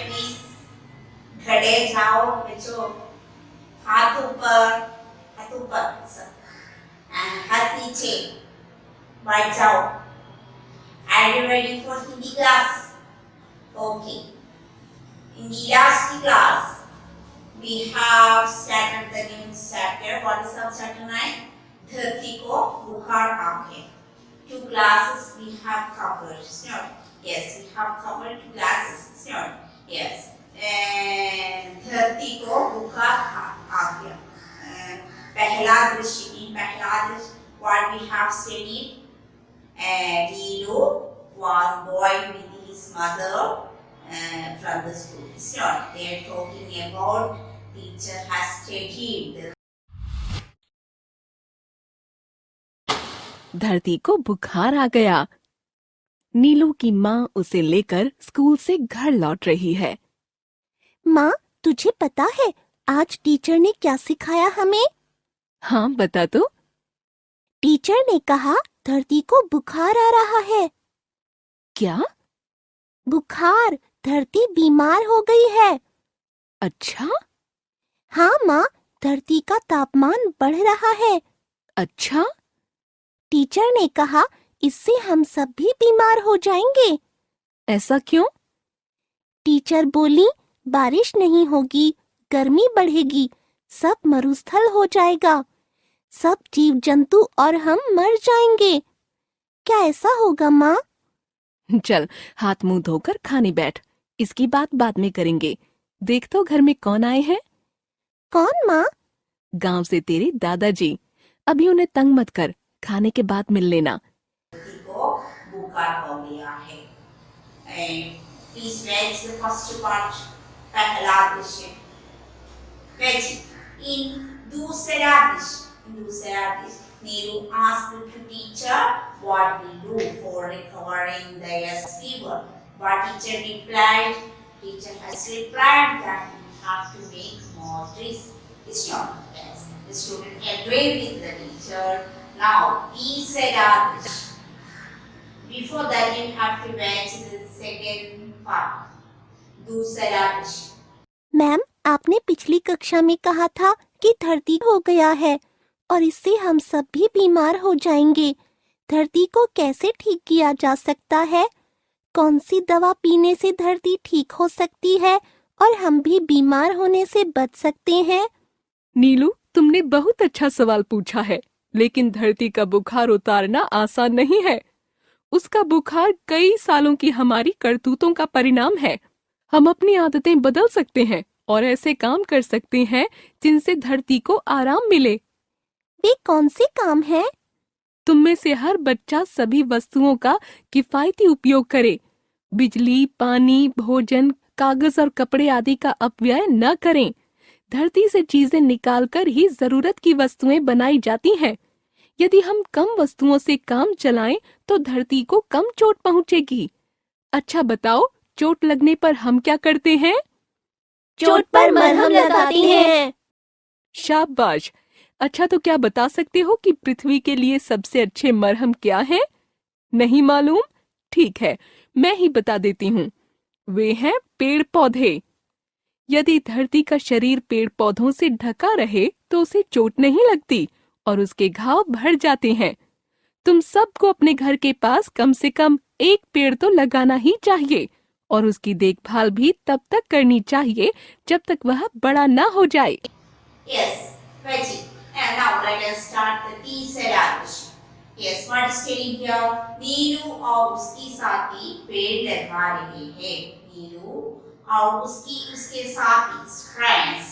Please. खड़े जाओ बच्चों, हाथ ऊपर, हाथ ऊपर, हाथ नीचे, बैठ जाओ। Are you ready for Hindi class? Okay. In the last class, we have started the new chapter. What is subchapter 9? धरती को बुखार आ गया. 2 classes we have covered. No. Yes, we have covered 2 classes. No. Yes. And धरती को बुखार आ गया. पहला दृश्य, what we have studied. Nilu was going with his mother from the school. It's not. They are talking about teacher has studied. धरती को बुखार आ गया। नीलू की माँ उसे लेकर स्कूल से घर लौट रही है। माँ, तुझे पता है आज टीचर ने क्या सिखाया हमें? हाँ, बता तो। टीचर ने कहा धरती को बुखार आ रहा है। क्या? बुखार, धरती बीमार हो गई है। अच्छा? हाँ माँ, धरती का तापमान बढ़ रहा है। अच्छा? टीचर ने कहा इससे हम सब भी बीमार हो जाएंगे। ऐसा क्यों? टीचर बोली बारिश नहीं होगी, गर्मी बढ़ेगी, सब मरुस्थल हो जाएगा, सब जीव जंतु और हम मर जाएंगे। क्या ऐसा होगा माँ? चल, हाथ मुंह धोकर खाने बैठ। इसकी बात बाद में करेंगे। देख तो घर में कौन आए हैं? कौन माँ? गांव से तेरे दादाजी। अभी उन्हें तंग मत कर, खाने के बाद मिल लेना। को बुखार हो गया है। Please read the first part. पहला दृश्य। In दूसरा दृश्य, Neelu asked the teacher what we do for recovering the fever. But teacher replied, that we have to make more trees. It's not yes. The student agreed with the teacher. Now, तीसरा दृश्य. Before that, you have to watch the second part. दूसरा दृश्य. Ma'am, आपने पिछली कक्षा में कहा था कि धरती हो गया है और इससे हम सब भी बीमार हो जाएंगे। धरती को कैसे ठीक किया जा सकता है? कौन सी दवा पीने से धरती ठीक हो सकती है और हम भी बीमार होने से बच सकते हैं? नीलू, तुमने बहुत अच्छा सवाल पूछा है, लेकिन धरती का बुखार उतारना आसान नहीं है। उसका बुखार कई सालों की हमारी करतूतों का परिणाम है। हम अपनी आदतें बदल सकते हैं और ऐसे काम कर सकते हैं जिनसे धरती को आराम मिले। वे कौन से काम हैं? तुम में से हर बच्चा सभी वस्तुओं का किफायती उपयोग करे। बिजली, पानी, भोजन, कागज और कपड़े आदि का अपव्यय न करें। धरती से चीजें निकालकर ही जरूरत की वस्तुएं बनाई जाती हैं। यदि हम कम वस्तुओं से काम चलाएं तो धरती को कम चोट पहुंचेगी। अच्छा बताओ, चोट लगने पर हम क्या करते हैं? चोट पर मरहम लगाते हैं। शाबाश। अच्छा, तो क्या बता सकते हो कि पृथ्वी के लिए सबसे अच्छे मरहम क्या हैं? नहीं मालूम? ठीक है, मैं ही बता देती हूँ। वे हैं पेड़ पौधे। यदि धरती का शरीर पेड़ पौधों से ढका रहे तो उसे चोट नहीं लगती और उसके घाव भर जाते हैं। तुम सबको अपने घर के पास कम से कम एक पेड़ तो लगाना ही चाहिए और उसकी देखभाल भी तब तक करनी चाहिए जब तक वह बड़ा ना हो जाए। Yes, Reggie. And now let us start the तीसरा दृश्य. Yes, what is telling here? नीलू और उसकी साथी पेड़ लगा रहे हैं. नीलू और उसके साथी friends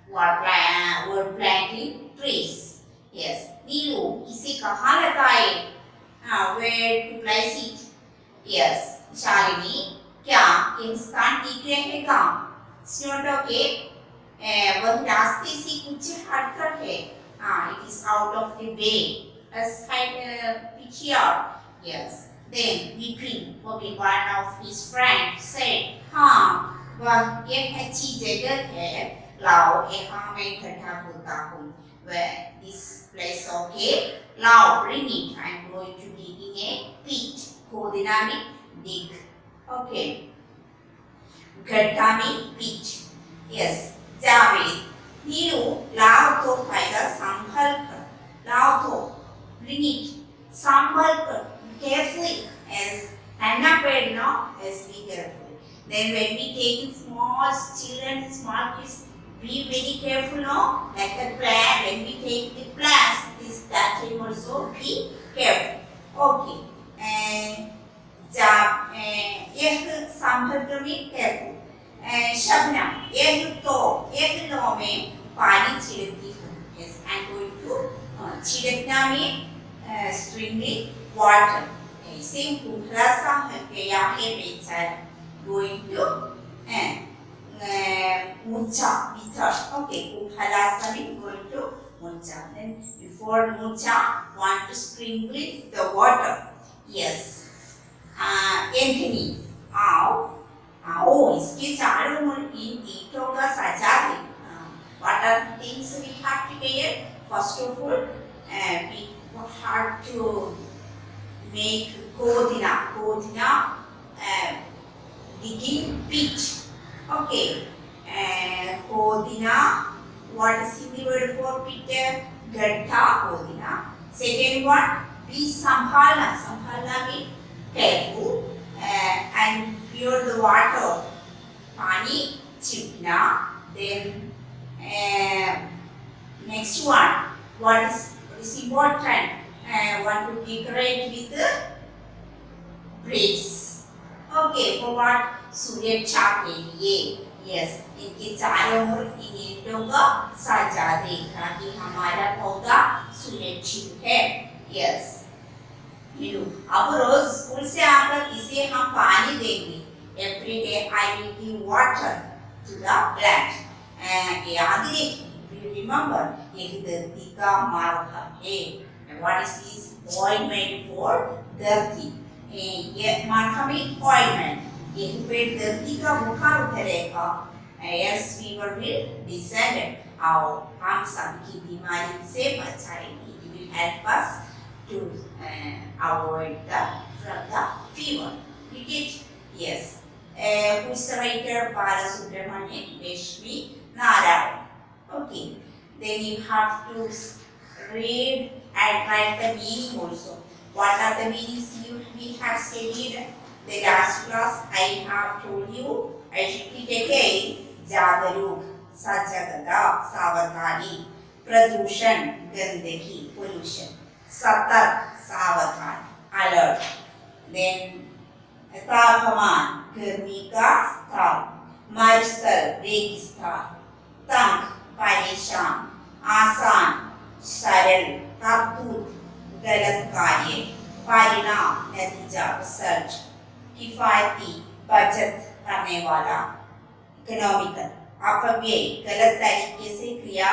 were planting trees. Yes, नीलू इसे कहाँ लगाए? Where to place it? Yes, Shalini, क्या यह स्थान ठीक रहेगा? It's not okay. वह रास्ते से कुछ हटकर है. It is out of the way. Let's find a picture. Yes. Then Vipin, one of his friends, said, हाँ, वह एक अच्छी जगह है. लाओ, यहाँ मैं इकट्ठा होता हूँ. Where this place okay? लाओ, bring it. I'm going to digging a pit. खोदना में dig. Okay. गड्ढा में पिच. Yes, जावेद. नीरू लाओ तो फायदा संभल कर. लाओ तो bring it. संभल कर carefully as Anna said now as be careful. Then when we take small children, small kids, be very careful now. Like the plant, when we take the plants, this that time also be careful. Okay. यह संभल कर भी careful. Shabnam एक लो में पानी छिड़कती हूँ. Yes, I'm going to छिड़कना में sprinkling water. ऐसे कुहरा सा क्या है बेचारा. Going to मुच्चा bitter. Okay, कुहरा सा में going to मुच्चा. Then before मुच्चा, want to sprinkle the water. Yes. Anthony, आओ इसके चारों ओर इन ईंटों का सजा दे. What are the things we have to get? First of all, we have to make Kodina, digging pitch. Okay, Kodina. What is the word for pit? Gadha Kodina. Second one, be Sambhala means careful and pure the water. Pani chipna. Then next one, what is important? Want to decorate with the bricks. Okay, for what? सुरक्षा के लिए. Yes, इनके चारों ओर इन ईंटों का सजा दे ताकि हमारा पौधा सुरक्षित है. Yes. अब रोज स्कूल से आकर इसे हम पानी देंगे. Every day I will give water to the plant. याद रखिए, remember, ये धरती का मार्ग है. What is this ointment for धरती? ये मार्ग में ointment. ये पे धरती का बुखार उतरेगा. Yes, fever will descend. आओ हम सबकी बीमारी से बचाएंगे. It will help us to avoid from the fever. You get? Yes. Who is the writer? Balasubramanian Rashmi Narayan. Okay. Then you have to read and write the meaning also. What are the meanings we have studied? The last class I have told you. I repeat again. जागरूक, सजगता, सावधानी, प्रदूषण, गंदगी, pollution, सतर्क, सावधान, alert. Then तापमान, गर्मी का स्थान, मरुस्थल, रेगिस्तान, तंग, परेशान, आसान, सरल, अद्भुत, गलत कार्य, परिणाम, नतीजा, रिजल्ट, किफायती, बचत करने वाला, इकोनॉमिकल, अपव्यय, गलत तरीके से किया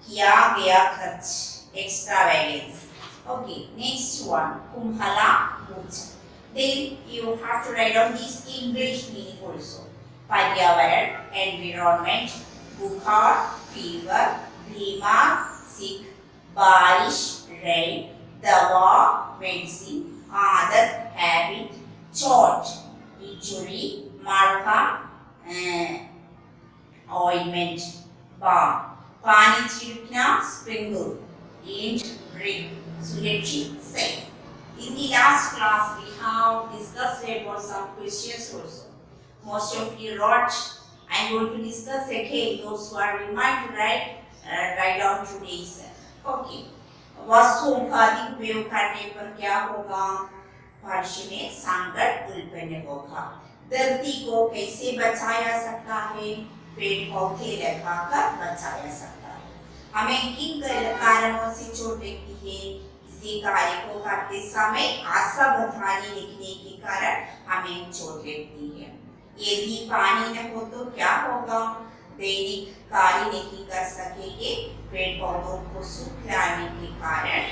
गया खर्च, एक्स्ट्रावेगेंस. Okay, next one, कुंभला मूर्छा. Then you have to write down these English meaning also. पर्यावरण, environment, बुखार, fever, बीमार, sick, बारिश, rain, दवा, medicine, आदत, habit, chort, injury, marka, ointment, balm, पानी छिड़कना, sprinkle, eat, drink, सुरक्षित, safe. In the last class, we have discussed about some questions also. Most of you wrote. I am going to discuss again. Those who are reminded to write down today's. Okay. वस्तुओं का अधिक उपयोग करने पर क्या होगा? भविष्य में संकट उत्पन्न होगा. धरती को कैसे बचाया सकता है? पेड़ पौधे लगाकर बचाया सकता है. हमें किन कारणों से चोट लगती है? किसी कार्य को करते समय असावधानी लिखने के कारण हमें चोट लगती है. यदि पानी न हो तो क्या होगा? दैनिक कार्य नहीं कर सकेंगे. पेड़ पौधों को सूख जाने के कारण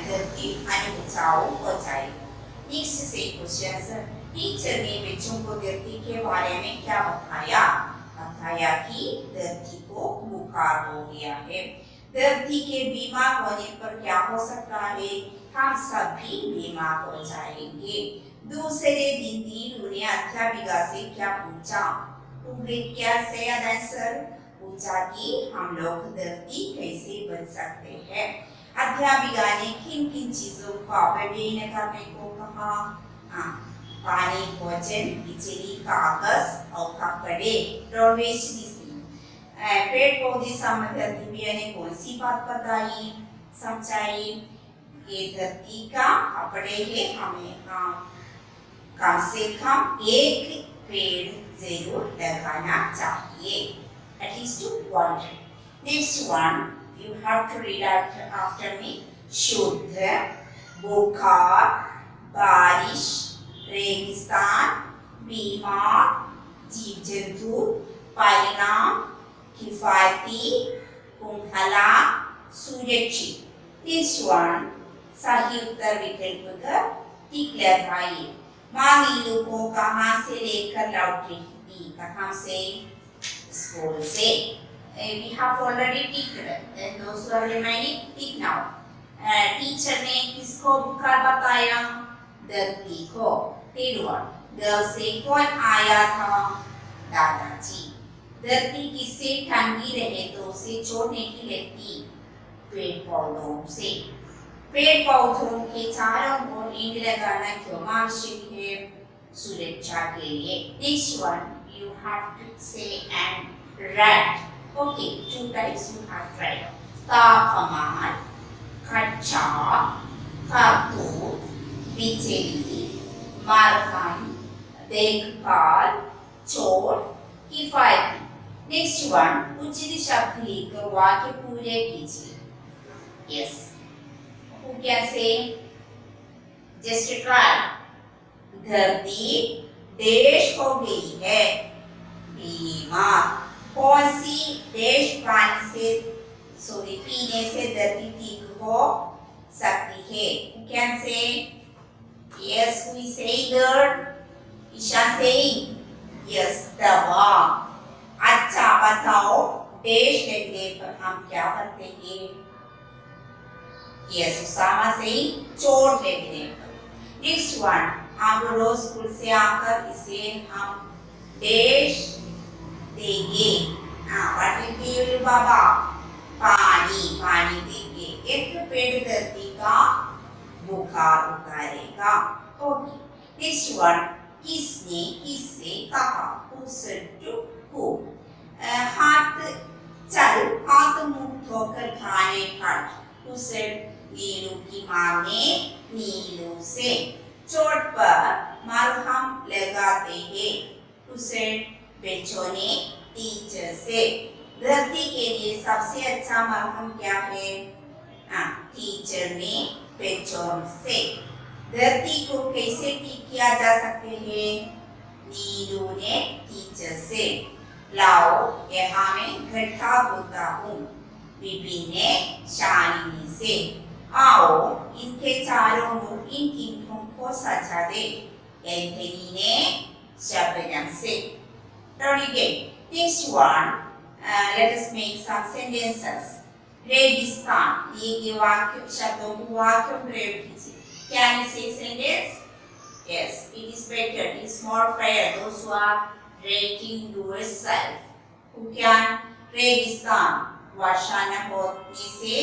धरती अनुपजाऊ हो जाएगी. नेक्स्ट से क्वेश्चन. टीचर ने बच्चों को धरती के बारे में क्या बताया? बताया कि धरती को बुखार हो गया है. धरती के बीमार होने पर क्या हो सकता है? हम सभी बीमार हो जाएंगे. दूसरे दिन दीनू ने अध्यापिका से क्या पूछा? क्या से आंसर पूछा कि हम लोग धरती कैसे बच सकते हैं। अध्यापिका ने किन किन चीजों को अध्ययन करने को कहा? पानी, भोजन, बिजली, कागज और कपड़े। पेड़ पौधे संबंधी अध्यापिका ने कौन सी बात बताई, समझाई? ये धरती का कपड़े है, हमें कम से कम एक पेड़ जरूर लगाना चाहिए, at least one. Next one, you have to read after me. शुद्ध, बुखार, बारिश, रेगिस्तान, बीमार, जीव जंतु, परिणाम, किफायती, कुंभला, सुरक्षित। Next one, सही उत्तर विकल्प का टिक लगाइए। माँ नीलू को कहाँ से लेकर लौटी थी? कहाँ से? स्कूल से। We have already ticked and those who are remaining tick now. Teacher ने किसको बुखार बताया? धरती को। Third one, घर से कौन आया था? दादाजी। धरती किससे ठंडी रहे तो उसे छोड़ने की लगती? पेड़ पौधों से। पेड़ पौधों के चारों ओर ईंट लगाना क्यों आवश्यक है? सुरक्षा के लिए। Next one, you have to say and write. Okay, 2 types you have to write. तापमान, कच्चा, करतूत, बिजली, मरहम, देखभाल, चोट, किफायती। Next one, उचित शब्द लिखकर वाक्य पूरे कीजिए। Yes. Who can say? Just try. धरती देश हो गई है बीमार। कौन सी देश पानी से पीने से धरती ठीक हो सकती है? Who can say? Yes, who is saying that? Isha saying? Yes, दवा। अच्छा बताओ, देश लगने पर हम क्या करते हैं? Yes, Usama saying चोट लगने पर। Next one, हम रोज स्कूल से आकर इसे हम देश देंगे। What will be बाबा? पानी देंगे। एक पेड़ धरती का बुखार उतारेगा। Okay. Next one, किसने किससे कहा? Who said to who? हाथ मुंह धोकर खाने पर। Who said? नीलू की माँ ने नीलू से। चोट पर मरहम लगाते हैं। Who said? बच्चों ने टीचर से। धरती के लिए सबसे अच्छा मरहम क्या है? टीचर ने बच्चों से। धरती को कैसे ठीक किया जा सकते हैं? नीलू ने टीचर से। लाओ यहाँ मैं गड्ढा खोदता हूँ, विपिन ने शालिनी से। आओ इनके चारों ओर इन ईंटों को सजा दे, एंथनी ने शबनम से। Next one, let us make some sentences. रेगिस्तान, दिए गए वाक्य शब्दों को वाक्य में प्रयोग कीजिए। Can you say sentence? Yes, it is better. It is more fair. Those who are rating yourself. Who can? रेगिस्तान, वर्षा न होने से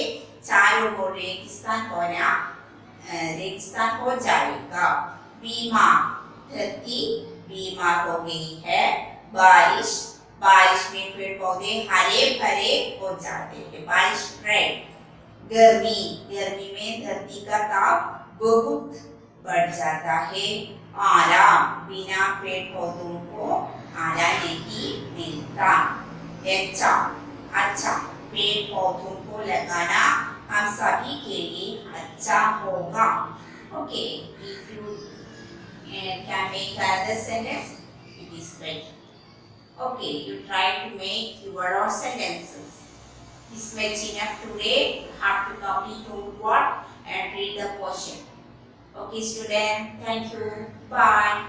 चारों ओर रेगिस्तान हो जाएगा। बीमार, धरती बीमार हो गई है। बारिश में पेड़ पौधे हरे भरे हो जाते हैं। बारिश रेड। गर्मी में धरती का ताप बहुत बढ़ जाता है। आराम, बिना पेड़ पौधों को आराम नहीं मिलता। अच्छा, पेड़ पौधों को लगाना हम सभी के लिए अच्छा होगा। Okay, if you can make another sentence, it is great. Okay, you try to make your own sentences. This much enough today. You have to complete homework and read the question. Okay, student. Thank you. Bye.